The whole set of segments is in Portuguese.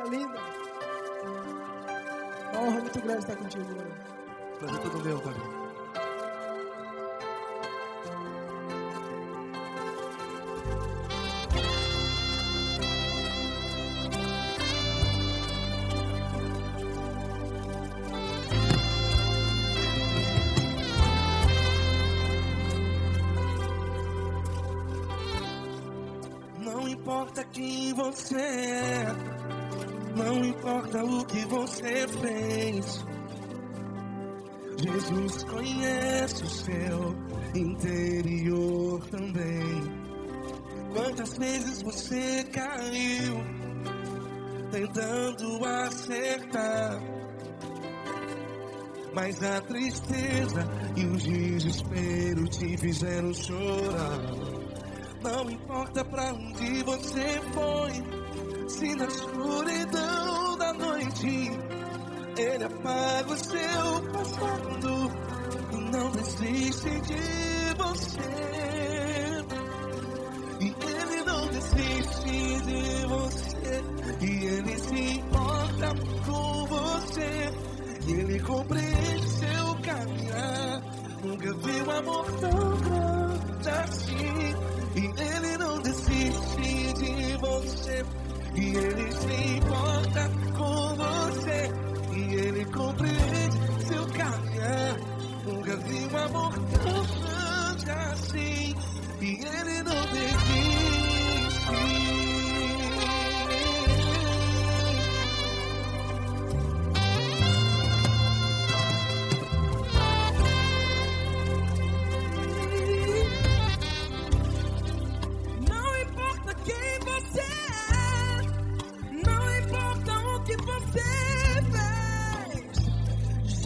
linda. Uma honra muito grande estar contigo, Glória. Prazer todo meu, Pai. Não importa quem você é, não importa o que você fez, Jesus conhece o seu interior também. Quantas vezes você caiu tentando acertar, mas a tristeza e o desespero te fizeram chorar. Não importa pra onde você foi, se na escuridão da noite Ele apaga o seu passado e não desiste de você. E Ele não desiste de você, e Ele se importa com você, e Ele compreende seu caminhar. Nunca vi um amor tão grande assim. E Ele não desiste de você, e Ele se importa com você, e Ele compreende seu caminhar. Nunca vi um amor tão grande assim, e Ele não desiste.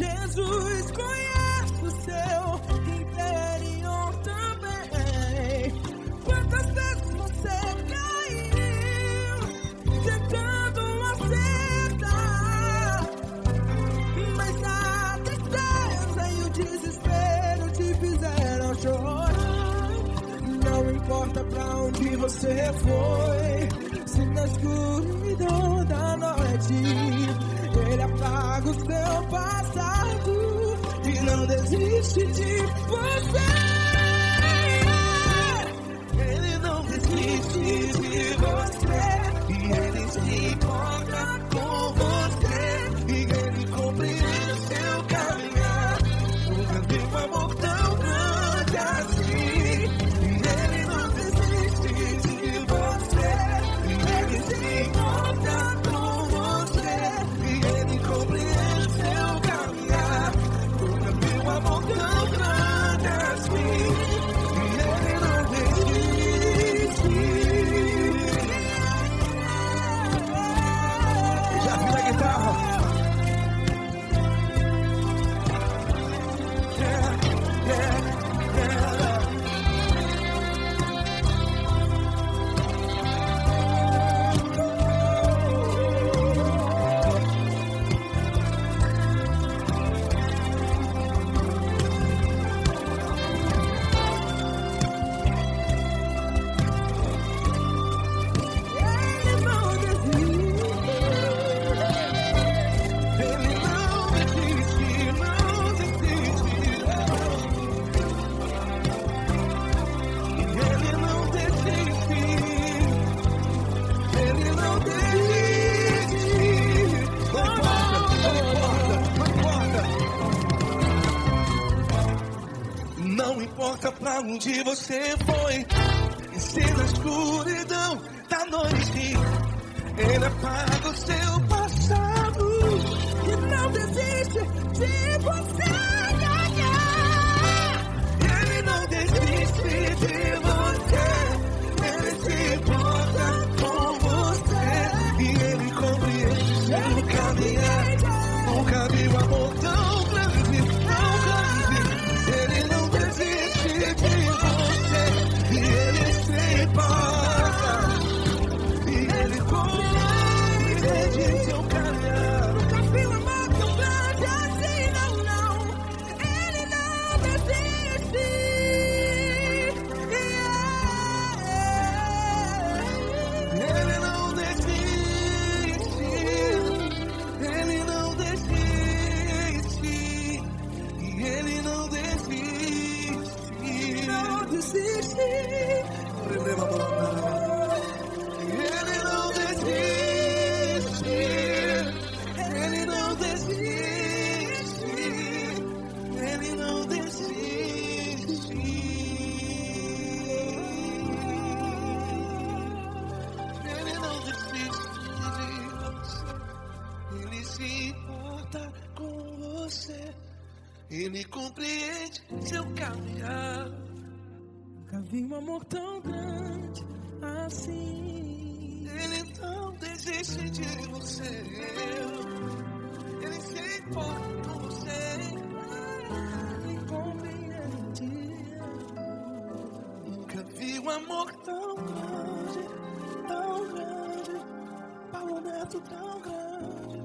Jesus conhece o seu interior também. Quantas vezes você caiu tentando acertar, mas a tristeza e o desespero te fizeram chorar. Não importa pra onde você foi, se na escuridão da noite Ele apaga o seu passado e não desiste de você. Ele não desiste de você, e Ele se importa com você, e Ele compreende seu caminhar. Nunca vi um amor tão grande assim. E Ele não desiste de você, e Ele se importa com você, e Ele compreende seu caminhar. Nunca vi um amor tão grande assim. E Ele não desiste. Já vi a guitarra. Não importa pra onde você foi, e se na escuridão da noite Ele apaga o seu passado E não desiste de você. Ele não desiste de você, Ele se importa com você, e Ele compreende seu caminhar. Nunca vi um amor tão grande, tão grande. Ele não desiste de você, e Ele se importa, e Ele compreende importa com você. Ele compreende seu caminhar. Nunca vi um amor tão grande assim. Ele não desiste de você. Ele se importa com você. Ele compreende. Nunca vi um amor tão grande, tão grande. Paulo Neto tão grande,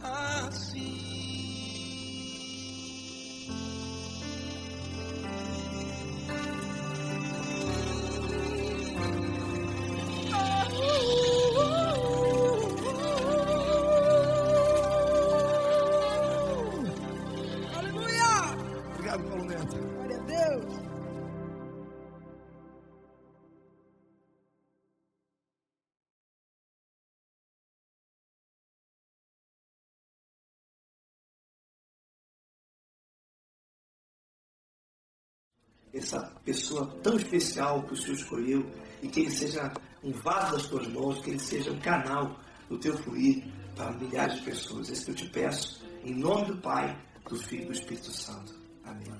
assim. Aleluia! Obrigado, Paulo Neto. Glória a Deus! Essa pessoa tão especial que o Senhor escolheu, e que ele seja um vaso das tuas mãos, que ele seja um canal do teu fluir para milhares de pessoas. É isso que eu te peço, em nome do Pai, do Filho e do Espírito Santo. Amém.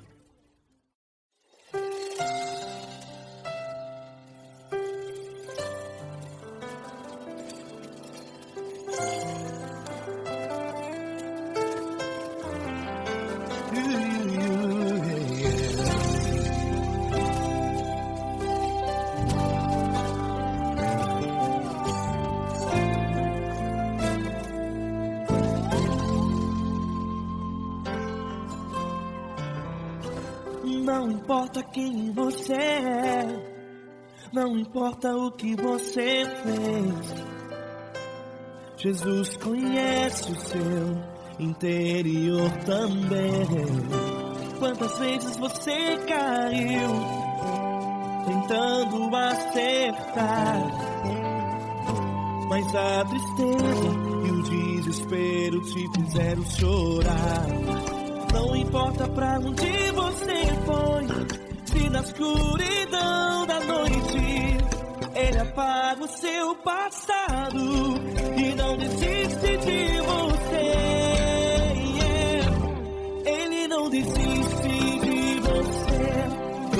Não importa quem você é, não importa o que você fez, Jesus conhece o seu interior também. Quantas vezes você caiu tentando acertar, mas a tristeza e o desespero te fizeram chorar. Não importa pra onde você foi, se na escuridão da noite Ele apaga o seu passado e não desiste de você. Ele não desiste de você,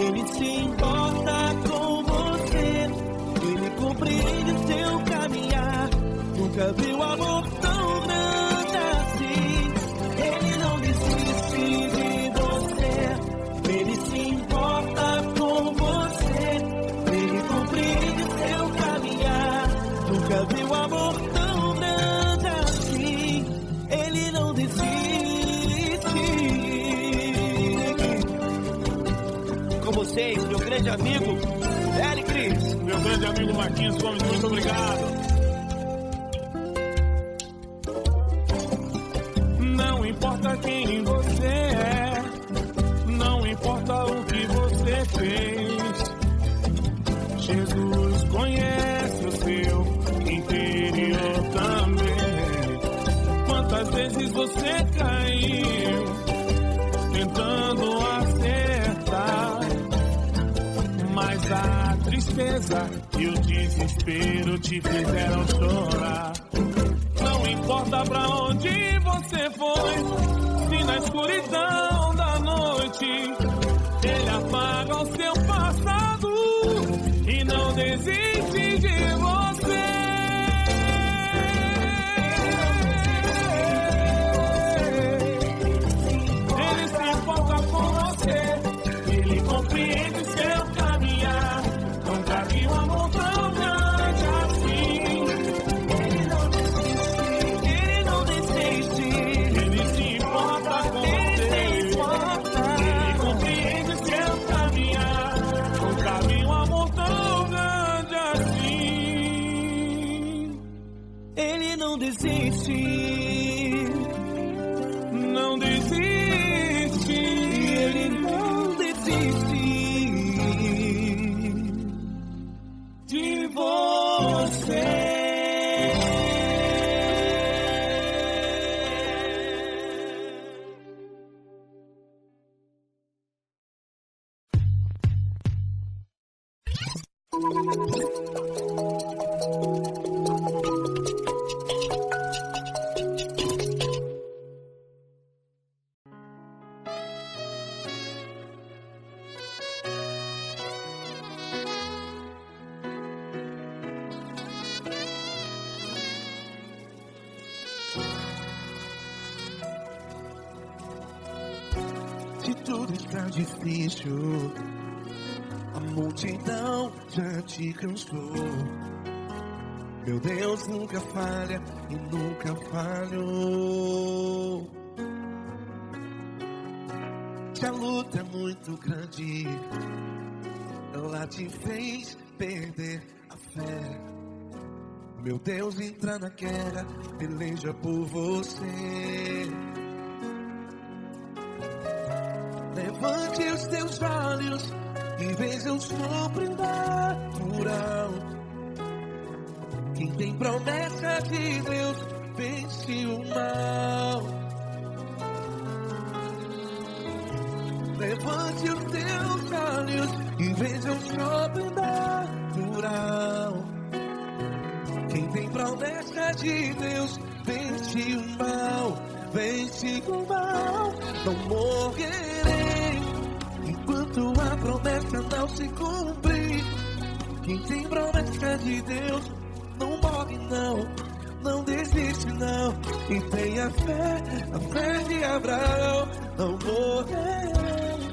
Ele se importa com você, Ele compreende seu caminhar. Nunca viu amor tão grande assim. Ele não desiste de você, Ele se importa com você, Ele compreende seu caminhar. Nunca viu amor tão grande assim. Ele não desiste. Com vocês, meu grande amigo Eli Cris. Meu grande amigo Marquinhos Gomes, muito obrigado. Não importa quem você é, não importa o que você fez, Jesus conhece o seu interior também. Quantas vezes você caiu tentando acertar, mas a tristeza e o desespero te fizeram chorar. Não importa pra onde você foi, se na escuridão da noite Ele apaga o seu passado e não desiste de você. Ele se importa com você, Ele compreende seu caminhar. Nunca vi um amor tão grande assim. Ele não desiste, Ele se importa com você, Ele compreende seu caminhar. Nunca vi um amor tão grande assim. Ele não desiste, não desiste, Ele não desiste de você. Se tudo está difícil, a multidão já te cansou. Meu Deus nunca falha e nunca falhou. Se a luta é muito grande, ela te fez perder a fé. Meu Deus entra na guerra, peleja por você. Levante os teus olhos e veja o sobrenatural. Quem tem promessa de Deus vence o mal. Levante os teus olhos e veja o sobrenatural. Quem tem promessa de Deus vence o mal. Vence o mal. Não morrerei enquanto a promessa não se cumprir. Quem tem promessa de Deus não morre não, não desiste não. E tenha fé, a fé de Abraão. Não morrerei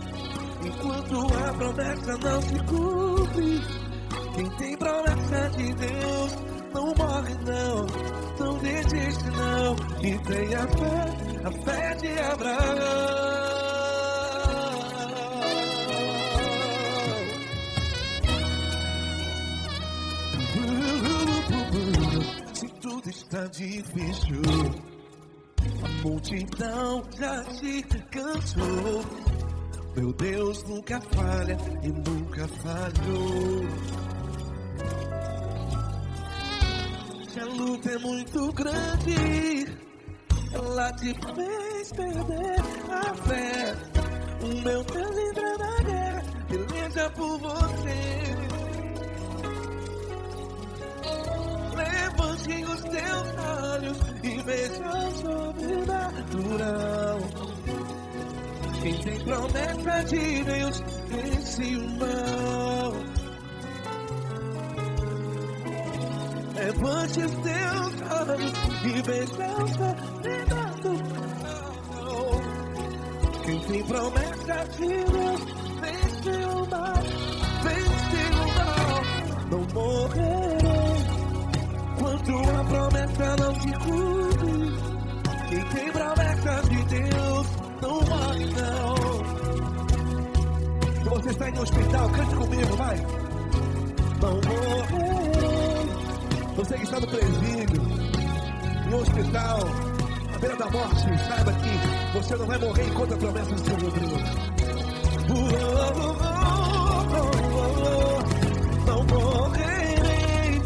enquanto a promessa não se cumpre. Quem tem promessa de Deus não morre não, não desiste não. E tenha fé, a fé de Abraão. Se tudo está difícil, a multidão já te cansou. Meu Deus nunca falha e nunca falhou. Se a luta é muito grande, ela te fez perder a fé. O meu Deus entra na guerra, peleja por você. Levante os teus olhos e veja o sobrenatural. Quem tem promessa de Deus vence o mal. Levante os teus olhos e veja o sobrenatural. Quem tem promessa de Deus vence o mal. Vence o mal. Não morrerei enquanto a promessa não se cumpre. Quem tem promessa de Deus não morre não. Se você está em um hospital, cante comigo, vai. Não morrerei. Você que está no presídio, em um hospital, à beira da morte, saiba que você não vai morrer enquanto a promessa não se cumprir. Não morrerei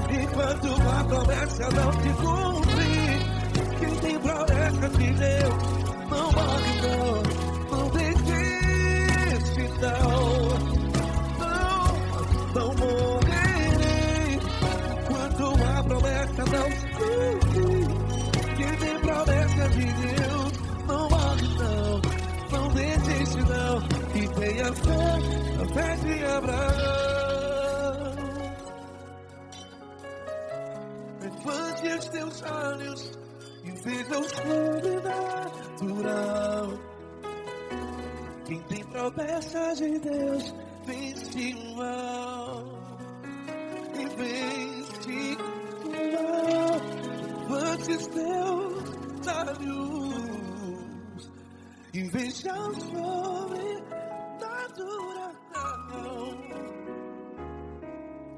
enquanto a promessa não se cumprir. Quem tem promessa de Deus não morre não, não desiste não. Não morrerei enquanto a promessa não se cumprir. Quem tem promessa de Deus não morre não, não desiste não. E tenha fé, a fé de Abraão. Levante os teus olhos e veja o sobrenatural. Quem tem promessa de Deus vence o mal. E vence o mal. Levante os teus olhos e veja o sobrenatural.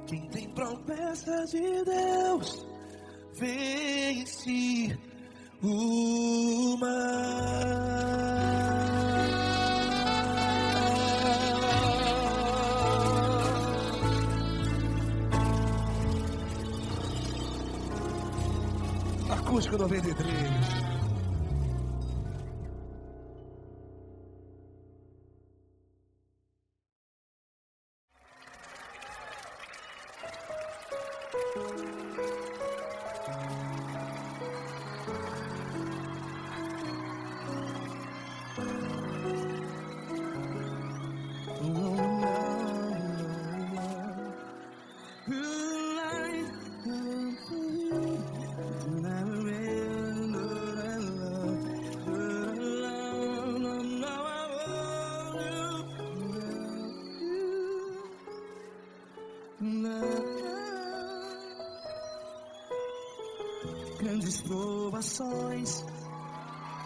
Quem tem promessa de Deus vence o mal. Acústico 93. Grandes provações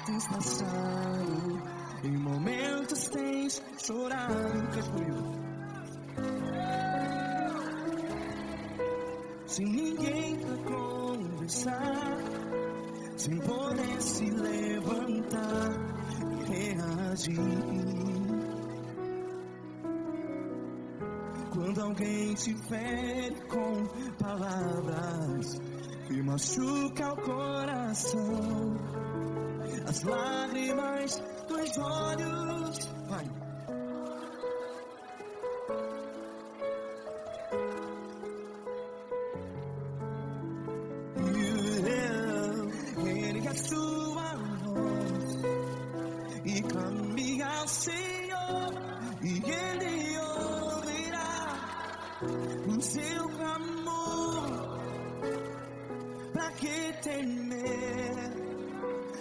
tens passado, em momentos tens chorado. Cante comigo. Sem ninguém pra conversar, sem poder se levantar e reagir. Quando alguém te fere com palavras e machuca o coração, as lágrimas dos olhos, vai. Ergue a sua voz e clame ao Senhor, e Ele ouvirá o seu clamor. Pra que temer,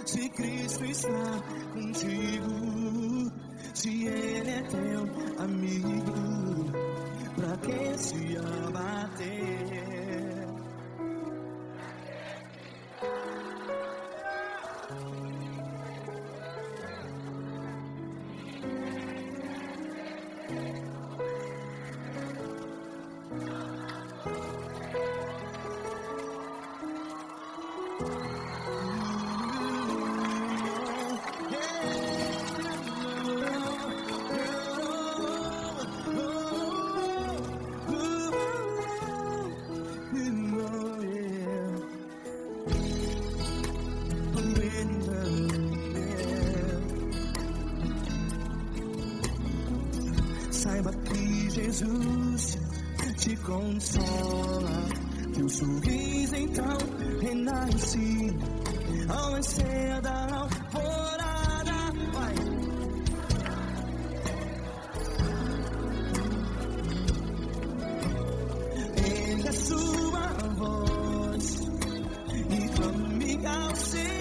se Cristo está contigo, se Ele é teu amigo? Pra que se abater? Saiba que Jesus te consola, teu sorriso então renasce ao nascer da alvorada. Vai. Ergue a sua voz e clame ao Senhor.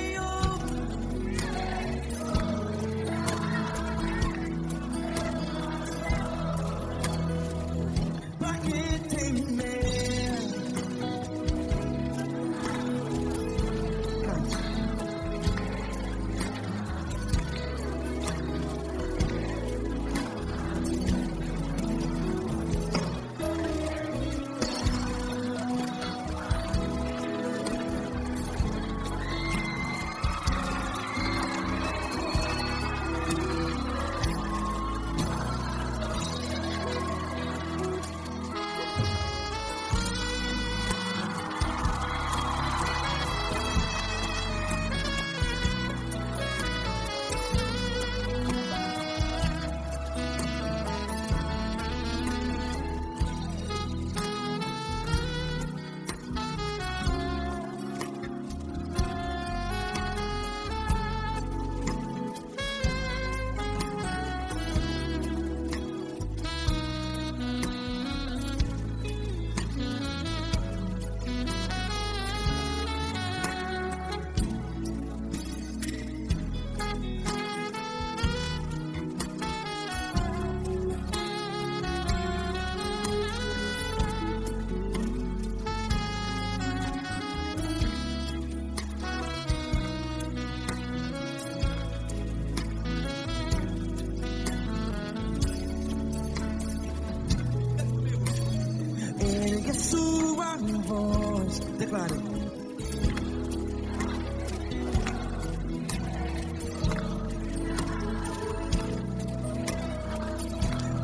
Ergue a sua voz, declare.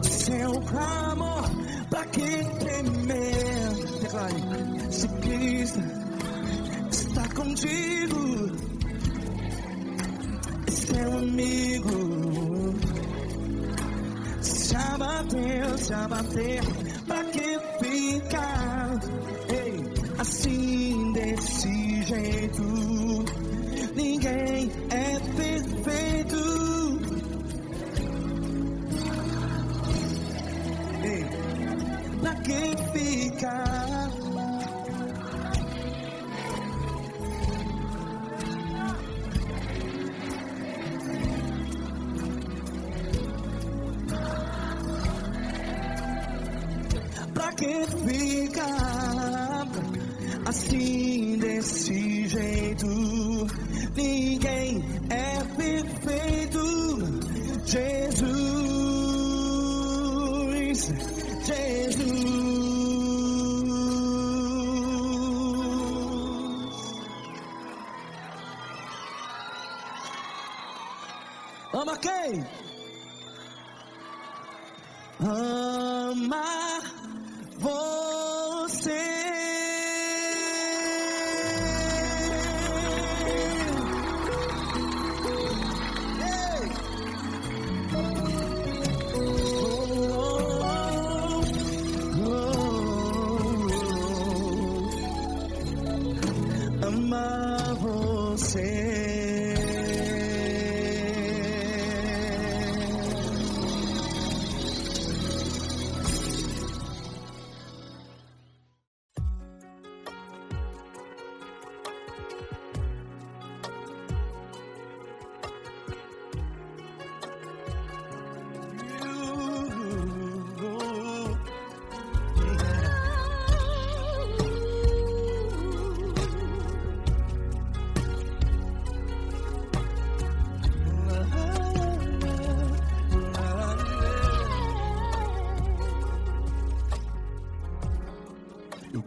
Seu clamor, pra que temer? Declare. Se Cristo está contigo, é seu amigo. Se abater, pra que ficar? Ei, assim desse jeito, ninguém é perfeito. Ei, pra que ficar? Pra que ficar? assim desse jeito. Ninguém é perfeito. Jesus, Jesus. Ama quem? Ama você. Ei! Ama você.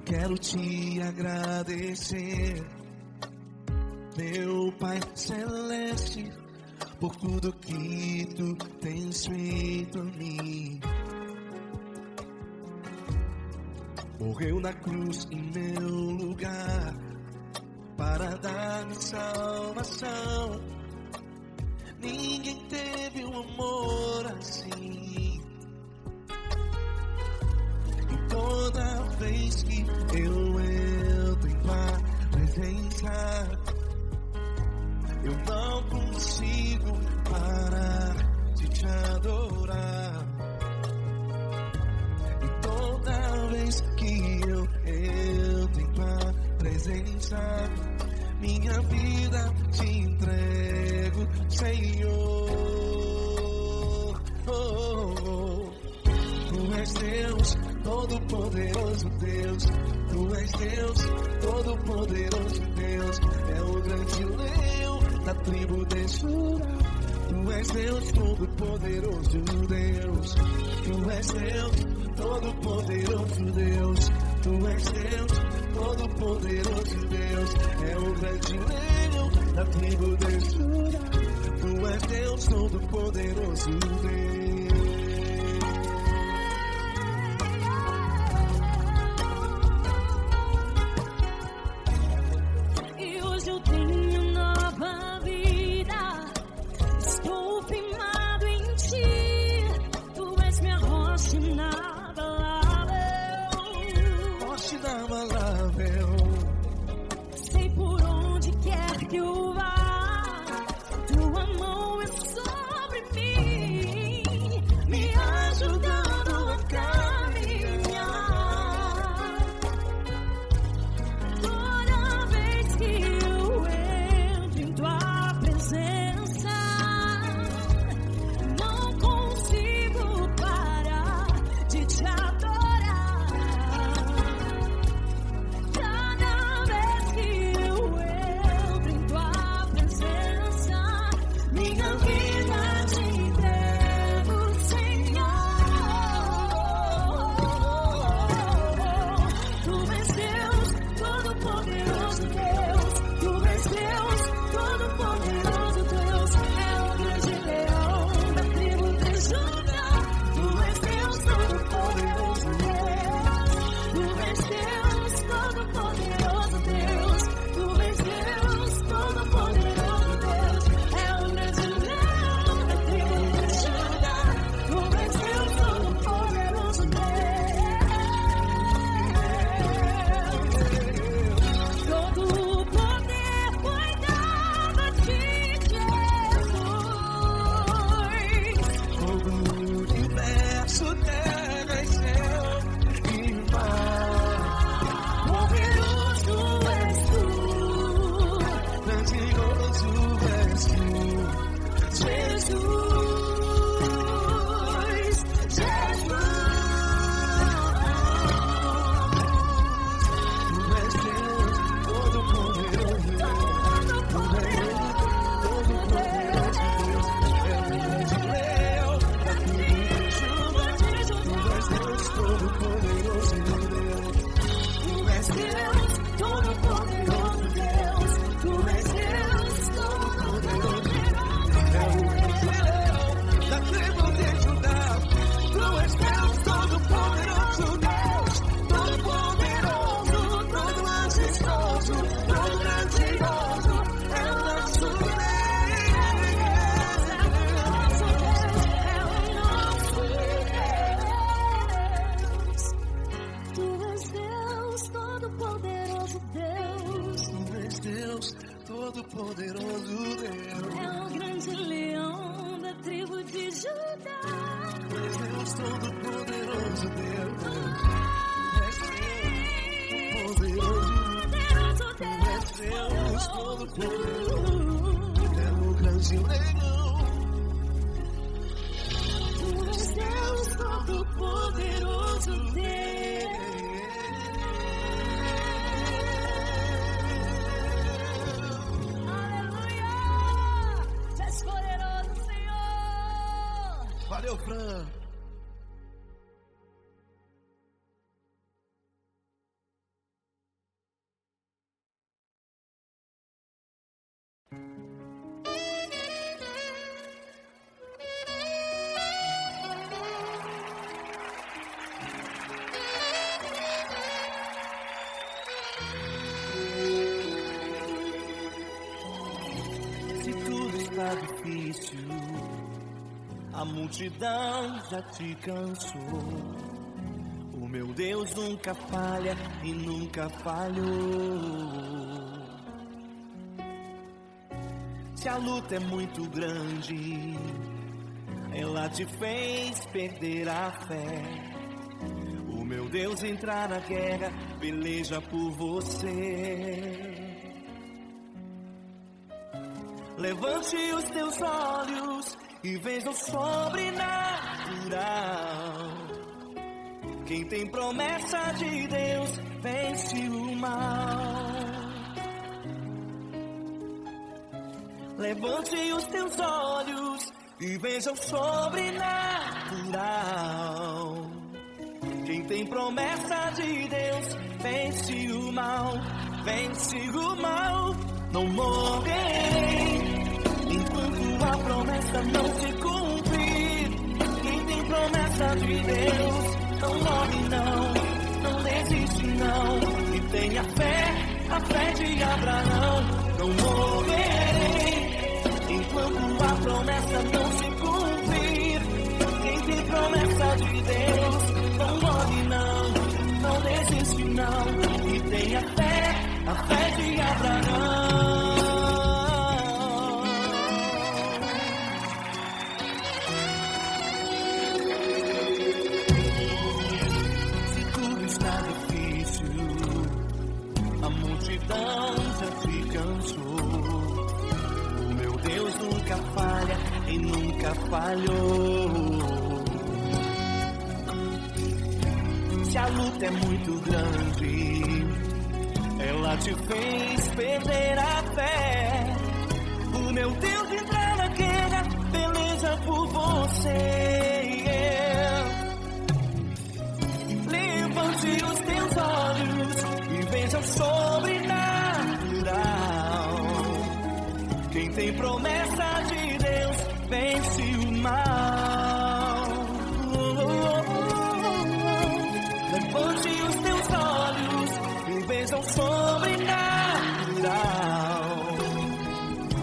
Quero te agradecer, meu Pai Celeste, por tudo que tu tens feito a mim. Morreu na cruz em meu lugar para dar-me salvação. Ninguém teve um amor assim. E toda vez que eu entro em tua presença, eu não consigo parar de te adorar. E toda vez que eu entro em tua presença, minha vida te entrego, Senhor. Tu és Deus, Todo-Poderoso Deus. Tu és Deus, Todo-Poderoso Deus. É o grande leão da tribo de Judá. Tu és Deus, Todo-Poderoso Deus. Tu és Deus, Todo-Poderoso Deus. Tu és Deus, Todo-Poderoso Deus. É o grande leão da tribo de Judá. Tu és Deus, Todo-Poderoso Deus. Sei por onde quer que eu vá, tua mão é sobre mim, me ajudando a caminhar. Toda vez que eu entro em tua presença, não consigo parar de te adorar. Todo o poder foi dado a ti. Deus, Todo-Poderoso Deus. É o grande leão da tribo de Judá. Deus, Todo-Poderoso Deus. Poderoso Deus, Todo-Poderoso. É o grande leão. Deus Todo-Poderoso Deus. Aleluia! Tu és poderoso, Senhor. Valeu, Fran. Se tudo está difícil, a multidão já te cansou. O meu Deus nunca falha e nunca falhou. Se a luta é muito grande, ela te fez perder a fé. O meu Deus entrar na guerra, peleja por você. Levante os teus olhos e veja o sobrenatural. Quem tem promessa de Deus vence o mal. Levante os teus olhos e veja o sobrenatural. Quem tem promessa de Deus vence o mal, vence o mal. Não morrerei enquanto a promessa não se cumprir. Quem tem promessa de Deus não morre não, não desiste não. E tenha fé, a fé de Abraão. Não morrerei enquanto a promessa não se cumprir. Quem tem promessa de Deus não morre não, não desiste não. E tenha fé, a fé de Abraão. Se tudo está difícil, a multidão já te cansou. O meu Deus nunca falha e nunca falhou. Se a luta é muito grande, ela te fez perder a fé. O meu Deus entrar na guerra, peleja por você. Levante os teus olhos e veja o sobrenatural. Quem tem promessa de Deus vence o mal. Levante os teus olhos e veja o sobrenatural.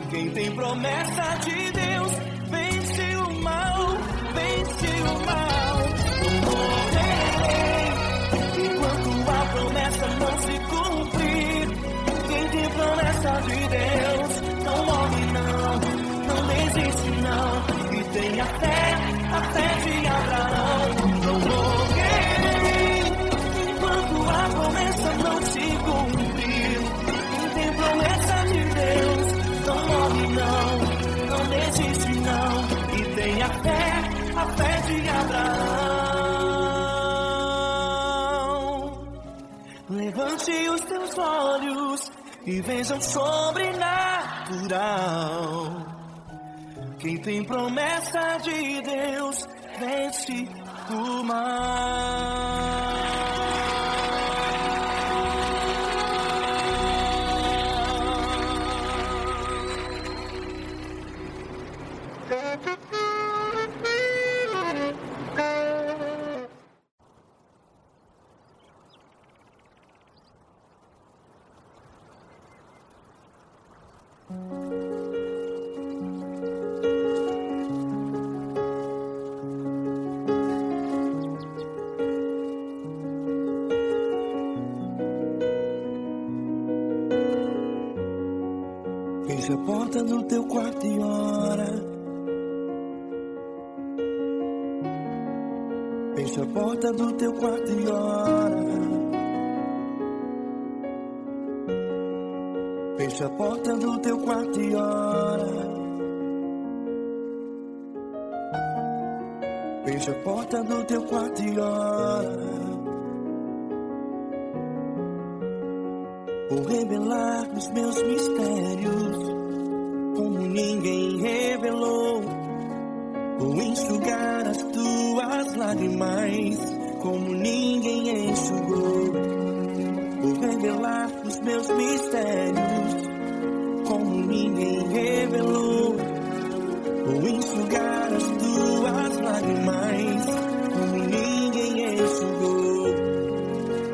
Quem tem promessa de Deus vence o mal, vence o mal. Não morrerei enquanto a promessa não se cumprir. Quem tem promessa de Deus não morre não, não desiste não. E tenha fé, a fé de Abraão. Não morrerei enquanto a promessa não se cumprir. Quem tem promessa de Deus não morre não, não desiste não. E tenha fé, a fé de Abraão. Levante os teus olhos e veja o sobrenatural. Quem tem promessa de Deus vence o mal. Fecha a porta do teu quarto e ora. Fecha a porta do teu quarto e ora. Fecha a porta do teu quarto e ora. Fecha a porta do teu quarto e ora. Vou revelar os meus mistérios como ninguém revelou. Vou enxugar as tuas lágrimas como ninguém enxugou. Vou revelar os meus mistérios como ninguém revelou. Vou enxugar as tuas lágrimas como ninguém enxugou.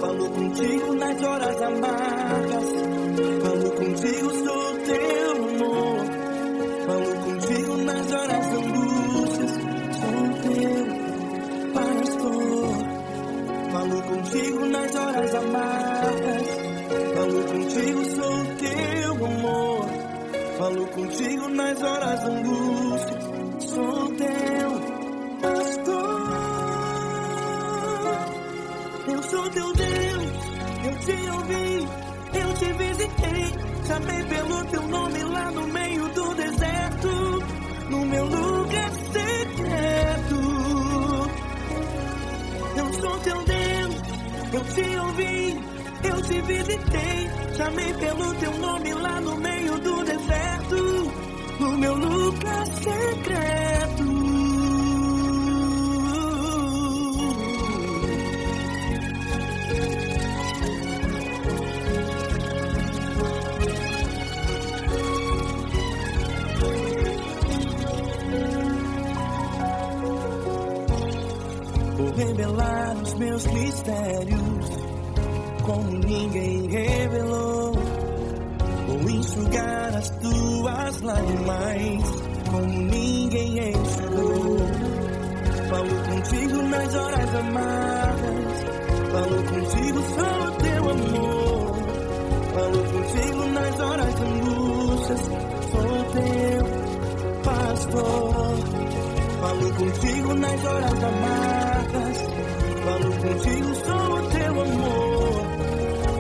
Falo contigo nas horas amargas, falo contigo, sou teu amor. Falo contigo nas horas da angústias, sou teu pastor. Falo contigo nas horas amargas, falo contigo, sou teu amor. Falo contigo nas horas da angústias, sou teu pastor. Eu sou teu Deus, eu te ouvi, eu te visitei. Chamei pelo teu nome lá no meio do deserto, no meu lugar secreto. Eu sou teu Deus, eu te ouvi, eu te visitei. Chamei pelo teu nome lá no meio do deserto, no meu lugar secreto. Vou revelar os meus mistérios como ninguém revelou. Vou enxugar as tuas lágrimas como ninguém enxugou. Falo contigo nas horas amargas, falo contigo, sou teu amor. Falo contigo nas horas de angústias, sou teu pastor. Falo contigo nas horas amargas, falo contigo, sou teu amor.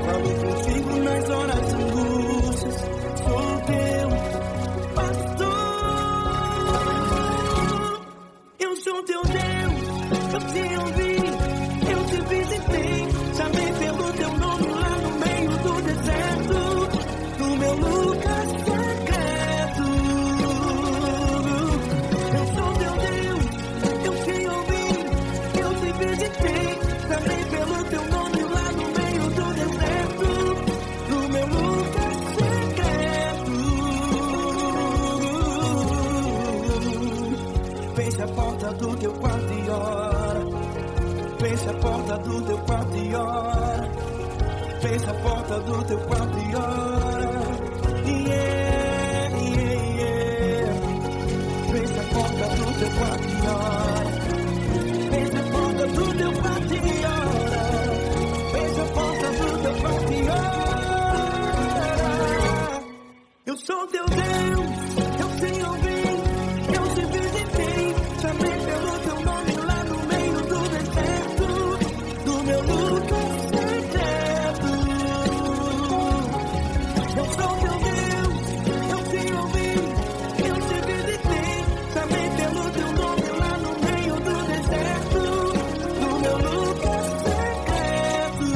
Falo contigo nas horas de angústias, sou teu pastor. Eu sou teu Deus, eu te ouvi, eu te visitei. Chamei pelo teu nome lá no meio do deserto, no meu lugar secreto. Eu sou teu Deus, eu te ouvi, eu te visitei. Chamei pelo teu nome lá no meio do deserto, no meu lugar secreto. Fecha a porta do teu quarto e ora. Fecha a porta do teu quarto e ora. Fecha a porta do teu quarto e ora. Yeah, yeah, yeah. Fecha a porta do teu quarto e ora. Fecha a porta do teu quarto e ora. Fecha a porta do teu quarto e ora. Eu sou teu Deus, eu te ouvi, eu te visitei. Chamei pelo teu nome lá no meio do deserto, do meu lugar secreto. Eu sou teu Deus, eu te ouvi, eu te visitei. Chamei pelo teu nome lá no meio do deserto, do meu lugar secreto,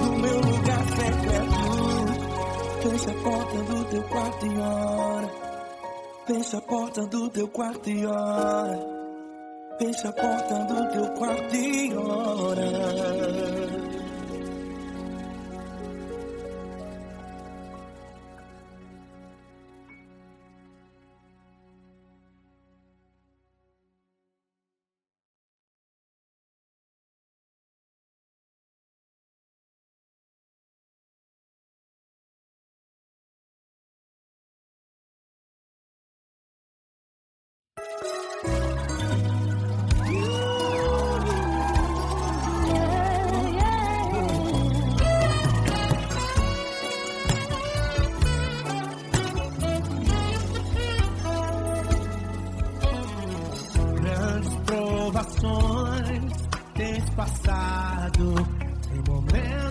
do meu lugar secreto. Fecha a porta do teu quarto e ora. Fecha a porta do teu quarto e ora. Fecha a porta do teu quarto e ora.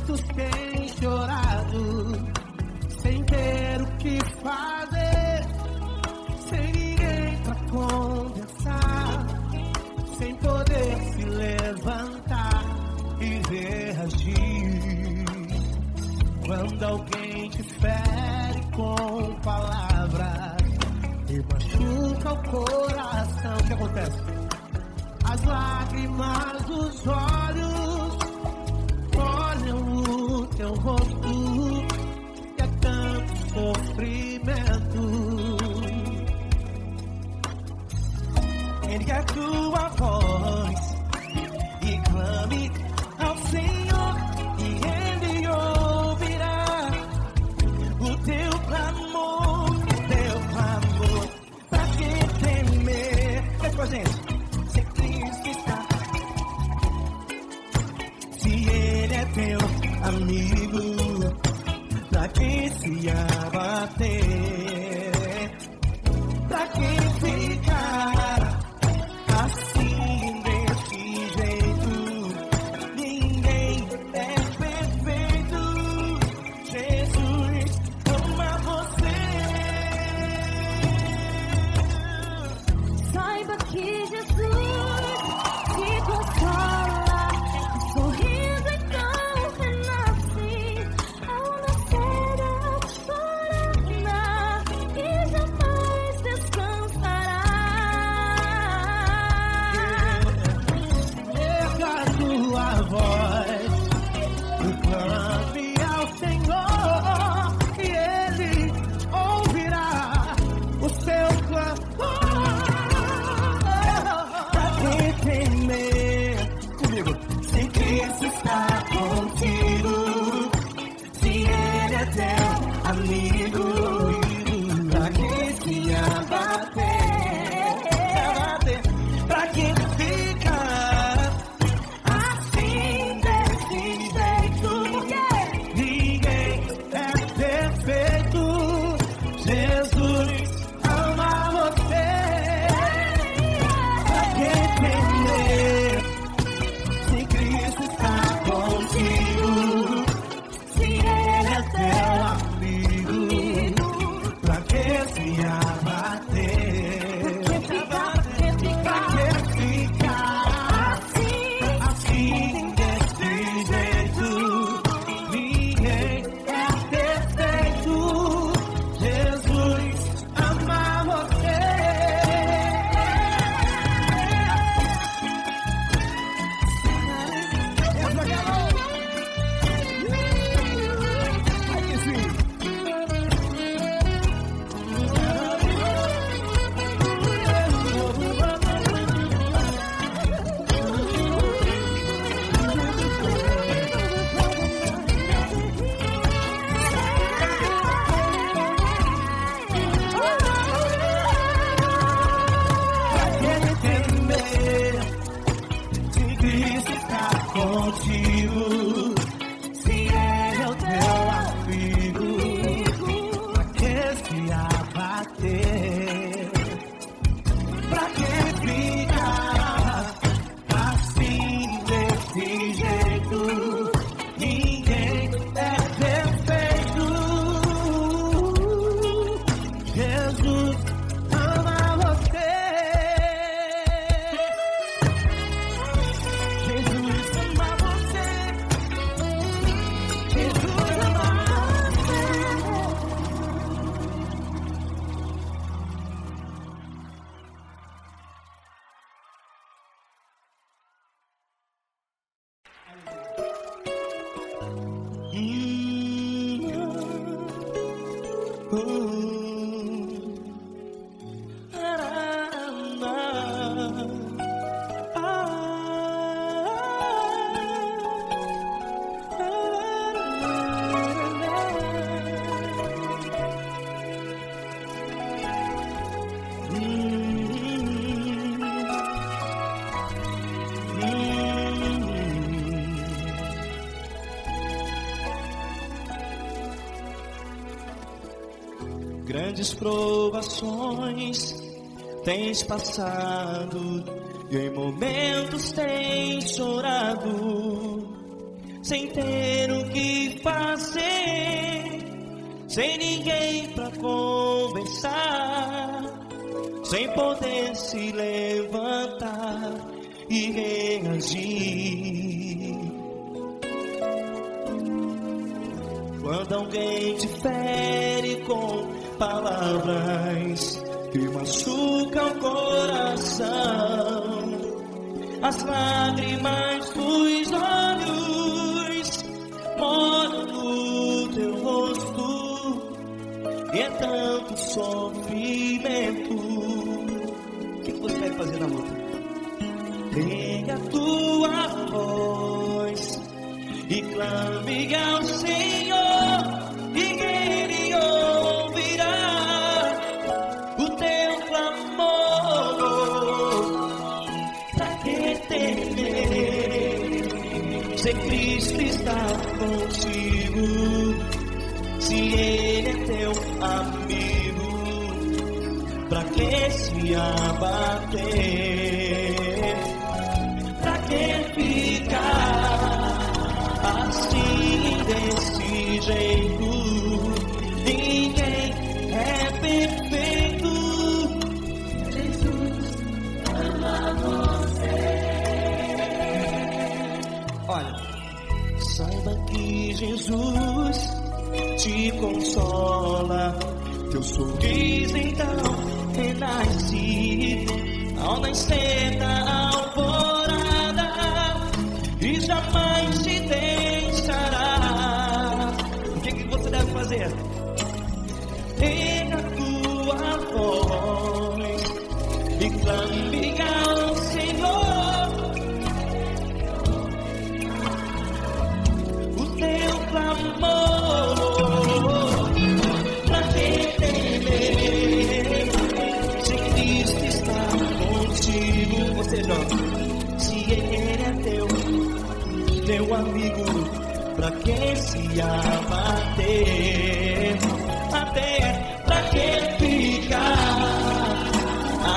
Muitos têm chorado, sem ter o que fazer, sem ninguém pra conversar, sem poder se levantar e reagir. Quando alguém te fere com palavras e machuca o coração, o que acontece? As lágrimas dos olhos olham o teu rosto e é tanto sofrimento. Ergue a tua voz e clame ao Senhor e Ele ouvirá o teu clamor, pra que temer? É com a gente. Se Cristo está, se Ele é teu amigo, pra que se abater? Pra que ficar assim desse jeito? Ninguém é perfeito. Jesus ama você. Saiba que Jesus te consola, o sorriso então renasce ao nascer da chorada e jamais descansará. Erga a tua voz e clame ao Senhor e Ele ouvirá o seu clamor. Pra que temer? Comigo. Se Cristo está contigo, se Ele é teu amigo, pra que se abater? Pra que ficar assim desse jeito? Ninguém é perfeito. Jesus ama você. Pra que temer? Se Cristo está contigo, se Ele é teu amigo, pra que se abater? Pra que ficar assim desse jeito? Ninguém é perfeito. Jesus ama você. Se Cristo está contigo, se Ele é o teu amigo, pra que se abater? Pra que ficar assim desse jeito? Ninguém é perfeito. Jesus ama você. Jesus ama você. Jesus ama você. Grandes provações tens passado e em momentos tens chorado, sem ter o que fazer, sem ninguém pra conversar, sem poder se levantar e reagir. Quando alguém te fere com palavras que machucam o coração, as lágrimas dos olhos moram no teu rosto, e é tanto sofrimento. O que você vai fazer na luta? Pega a tua voz e clame ao Senhor, e Ele ouvirá o teu clamor. Pra que temer, se Cristo está contigo, se Ele é teu amigo? Pra que se abater? Pra que ficar assim desse jeito? Ninguém é perfeito. Jesus ama você. Olha, saiba que Jesus te consola. Teu sorriso então renasce ao nascer da alvorada, e jamais te deixará. O que você deve fazer? Pega a tua voz e clame ao Senhor, o teu clamor. Pra que temer, se Cristo está contigo? Ou seja, se Ele é teu amigo, pra que se abater? Até pra que ficar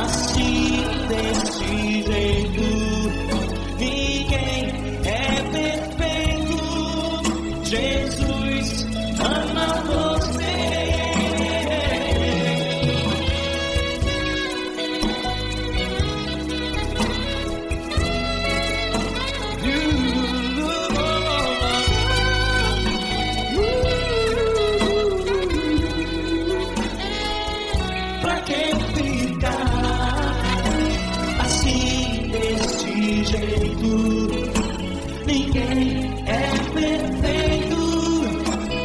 assim desse jeito? Ninguém é perfeito. Jesus ama você. Pra que ficar assim desse jeito? Ninguém é perfeito.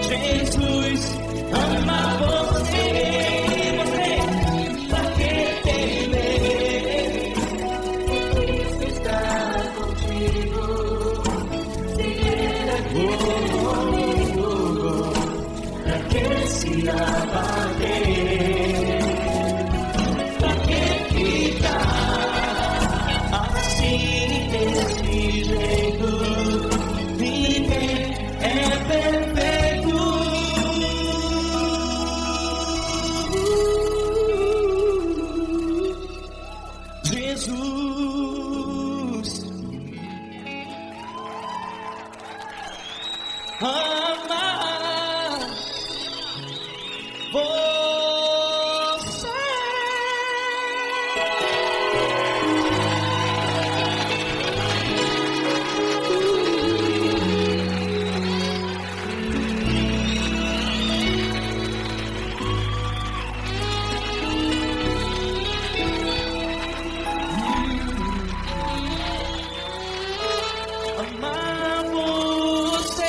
Jesus ama você. Pra que temer? Cristo está contigo. Se Ele é teu amigo, pra que se abater? Pra que ficar assim desse jeito? Ninguém é perfeito. Jesus ama você. Amar você.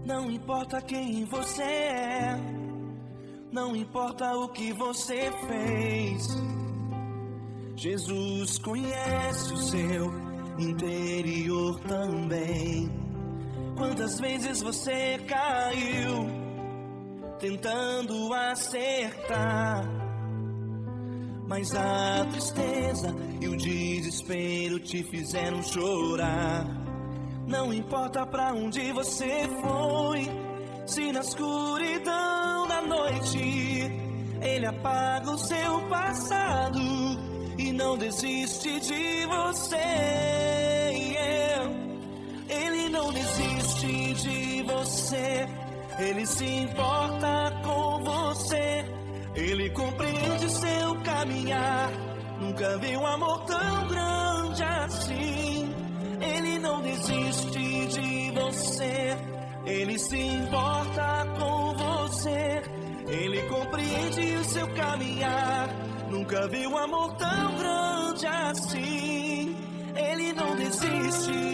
Não importa quem você é, Não importa o que você fez, Jesus conhece o seu interior também. Quantas vezes você caiu tentando acertar, mas a tristeza e o desespero te fizeram chorar. Não importa pra onde você foi, se na escuridão da noite Ele apaga o seu passado e não desiste de você. Ele não desiste de você, Ele se importa com você, Ele compreende seu caminhar. Nunca vi um amor tão grande assim. Ele não desiste de você, Ele se importa com você, Ele compreende o seu caminhar. Nunca vi um amor tão grande assim. Ele não desiste.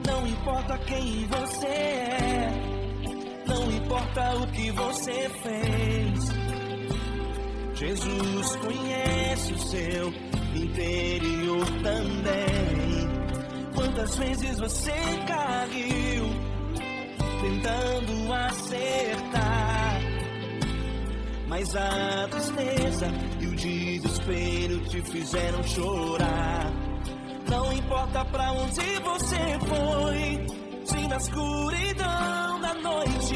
Não importa quem você é, não importa o que você fez, Jesus conhece o seu interior também. Quantas vezes você caiu tentando acertar, mas a tristeza e o desespero te fizeram chorar. Não importa pra onde você foi, se na escuridão da noite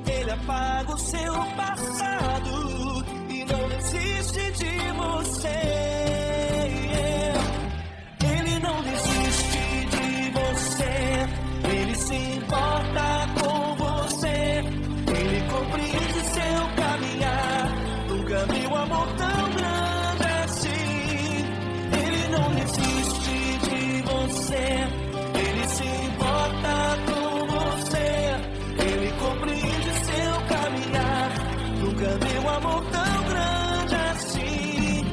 Ele apaga o seu passado e não desiste de você. Ele não desiste de você, Ele se importa com você, Ele compreende seu caminhar. Nunca vi um amor tão grande assim. Ele não desiste de você, Ele se importa com você, Ele compreende seu caminhar. Nunca vi um amor tão grande assim.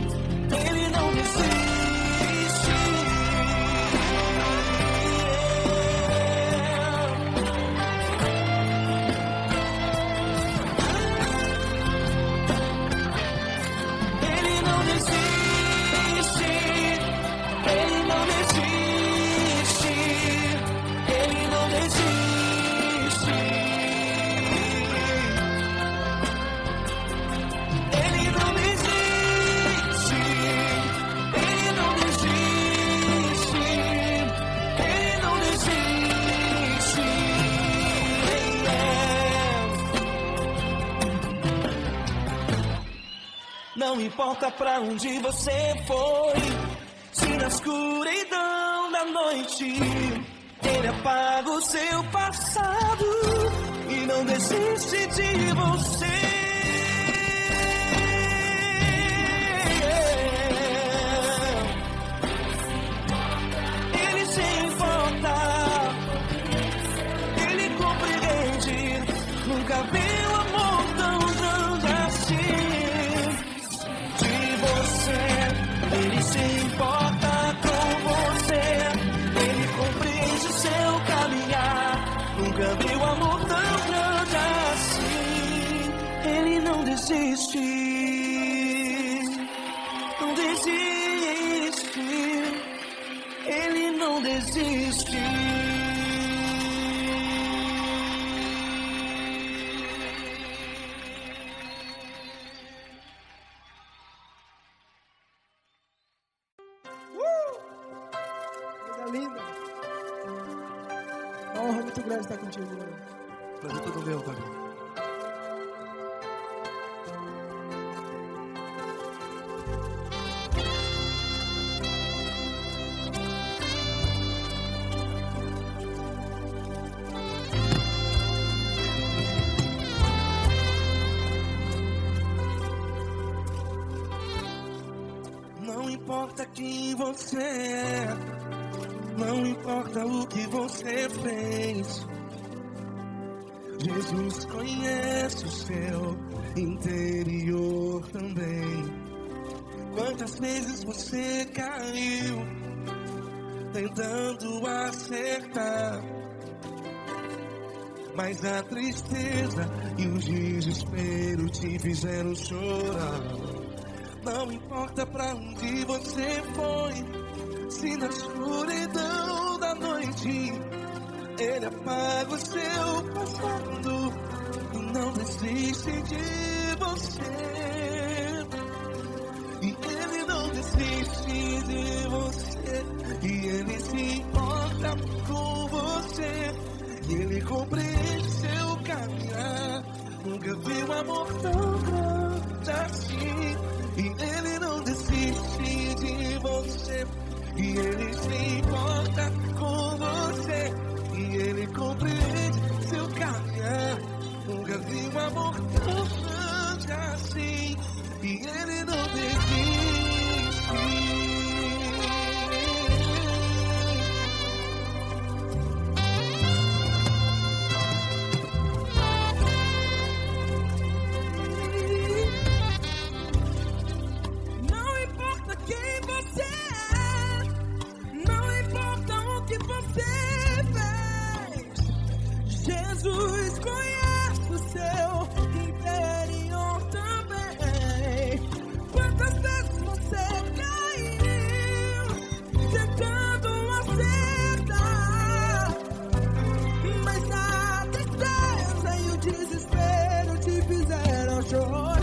Ele não desiste. Ele não desiste. Ele não desiste. Ele não desiste. Ele não desiste. Ele não desiste. Ele não desiste. Não importa pra onde você foi, se na escuridão da noite Ele apaga o seu passado e não desiste de você. Ele se importa, Ele compreende. Nunca vi um amor tão grande assim. De você, Ele se importa com você, Ele compreende o seu caminhar. Nunca vi um amor tão grande assim. Ele não desiste, não desiste, Ele não desiste. Coisa linda. Uma honra muito grande estar contigo, mano. Prazer todo meu, Fabinho. Não importa quem você é, não importa o que você fez, Jesus conhece o seu interior também. Quantas vezes você caiu tentando acertar, mas a tristeza e o desespero te fizeram chorar. Não importa pra onde você foi, se na escuridão da noite Ele apaga o seu passado e não desiste de você. E Ele não desiste de você, e Ele se importa com você, e Ele compreende seu caminhar. Nunca vi um amor tão grande assim. E Ele não desiste de você, e Ele se importa com você, e Ele compreende seu caminhar. Nunca vi um amor tão grande assim. E Ele não desiste. Não importa quem você é, não importa o que você fez, Jesus conhece o seu interior também. Quantas vezes você caiu tentando acertar, mas a tristeza e o desespero te fizeram chorar.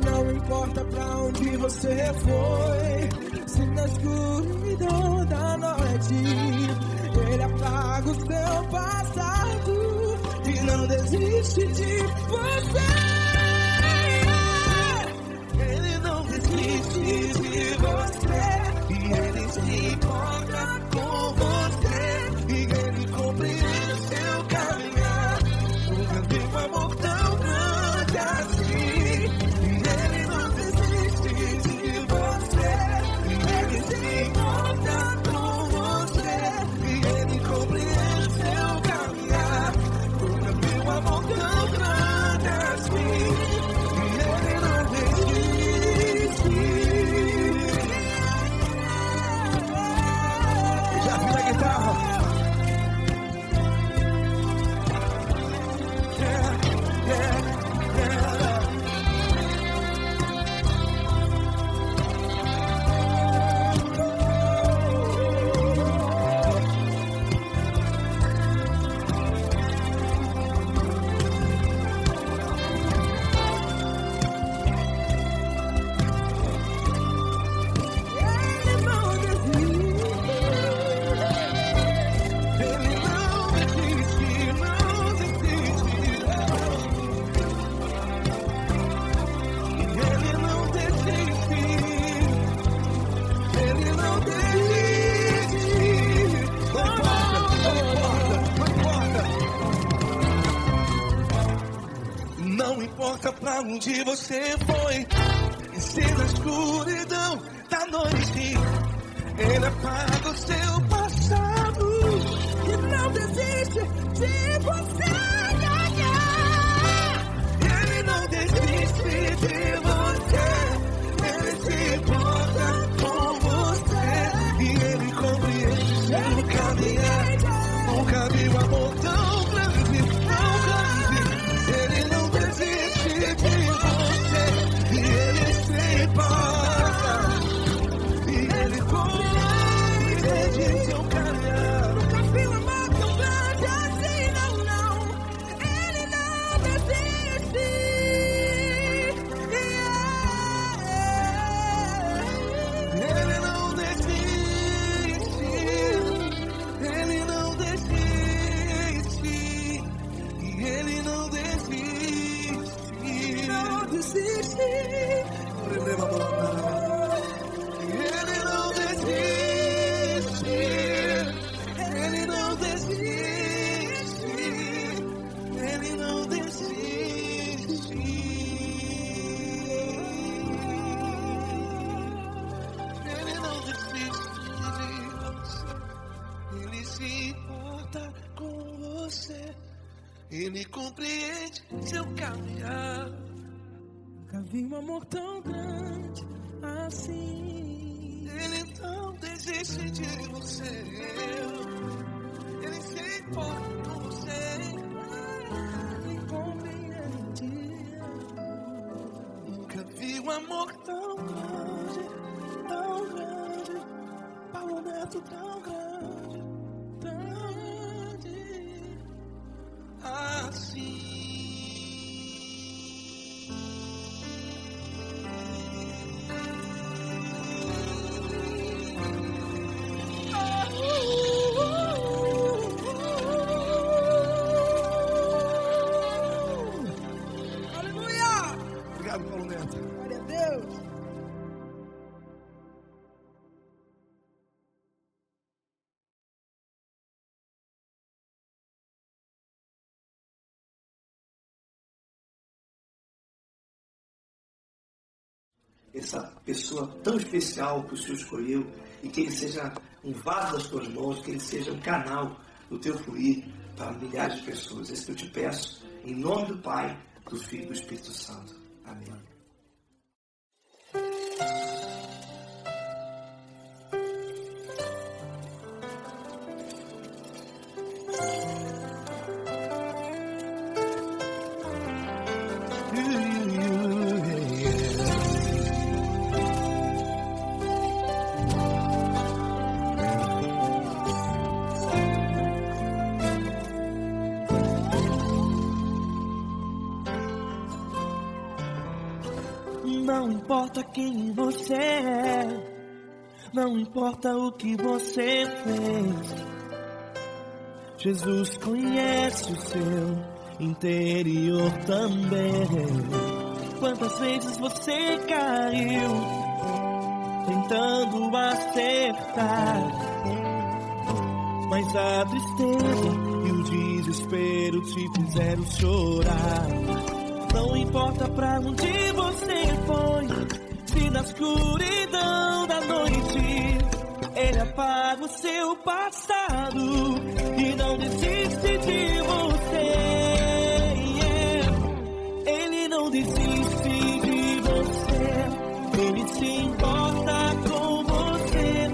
Não importa pra onde você foi, se na escuridão da noite Ele apaga o seu passado e não desiste de você. Ele não desiste de você, e Ele se importa com você, e Ele compreende seu caminhar. Nunca vi um amor tão grande assim. E Ele não desiste de você, e Ele se importa com você, e Ele compreende seu caminhar. Nunca vi um amor tão grande assim. E Ele não desiste. Já vi a guitarra. Ele não desiste. Ele não desiste, não desiste. Ele não desiste. Ele não desiste. Não importa pra onde você foi, e se na escuridão da noite Ele apaga o seu passado E não desiste de você. Ele não desiste de você, Ele se importa com você, e Ele compreende seu caminhar. Nunca vi um amor tão grande, tão grande. Ele não desiste de você, e Ele se importa, e Ele compreende seu caminhar. Nunca vi um amor tão grande assim, não, não. Ele compreende seu caminhar. Nunca vi um amor tão grande assim. Ele não desiste de você. Ele se importa com você. Ele compreende. Nunca vi um amor tão grande, Paulo Neto tão grande, assim. Aleluia! Obrigado, Paulo Neto. Glória a Deus! Essa pessoa tão especial que o Senhor escolheu, e que ele seja um vaso das tuas mãos, que ele seja um canal do teu fluir para milhares de pessoas. É isso que eu te peço, em nome do Pai, do Filho e do Espírito Santo. Amém. Não importa quem você é, não importa o que você fez, Jesus conhece o seu interior também. Quantas vezes você caiu tentando acertar, mas a tristeza e o desespero te fizeram chorar. Não importa pra onde você foi, se na escuridão da noite Ele apaga o seu passado e não desiste de você. Ele não desiste de você, Ele se importa com você,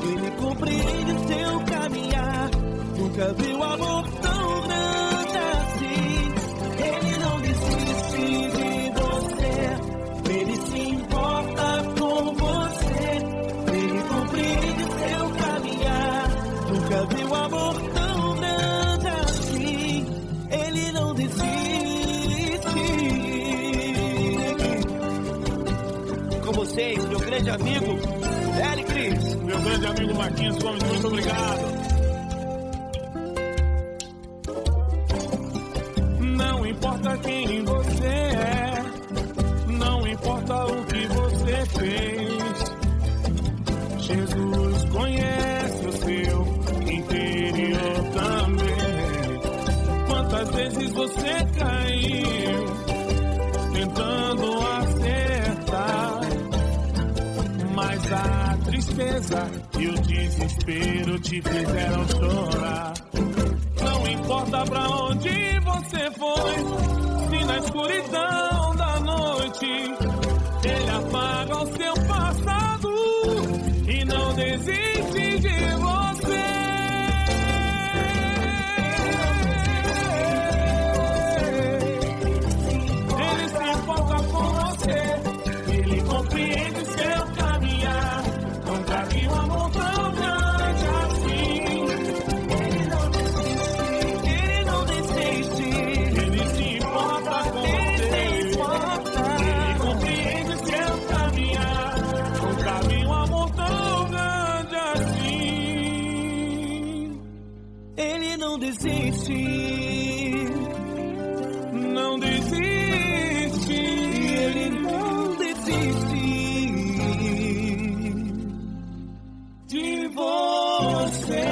Ele compreende seu caminhar. Nunca viu amor tão grande assim. Ele não desiste de você, Ele se importa com você, Ele compreende seu caminhar. Nunca viu amor tão grande assim. Ele não desiste. Com vocês, meu grande amigo L. Cris. Meu grande amigo Marquinhos Gomes, muito obrigado. Não importa quem você é, não importa o que você fez, Jesus conhece o seu interior também. Quantas vezes você caiu tentando acertar, mas a tristeza e o desespero te fizeram chorar. Não importa pra onde você foi, se na escuridão da noite Ele apaga o seu passado e não desiste de você. Ele se importa com você, Ele compreende seu caminhar. Nunca vi um amor tão grande assim. Ele não desiste, Ele se importa com você, Ele compreende seu caminhar. Nunca vi um amor tão grande assim. Ele não desiste, não desiste, Ele não desiste de você.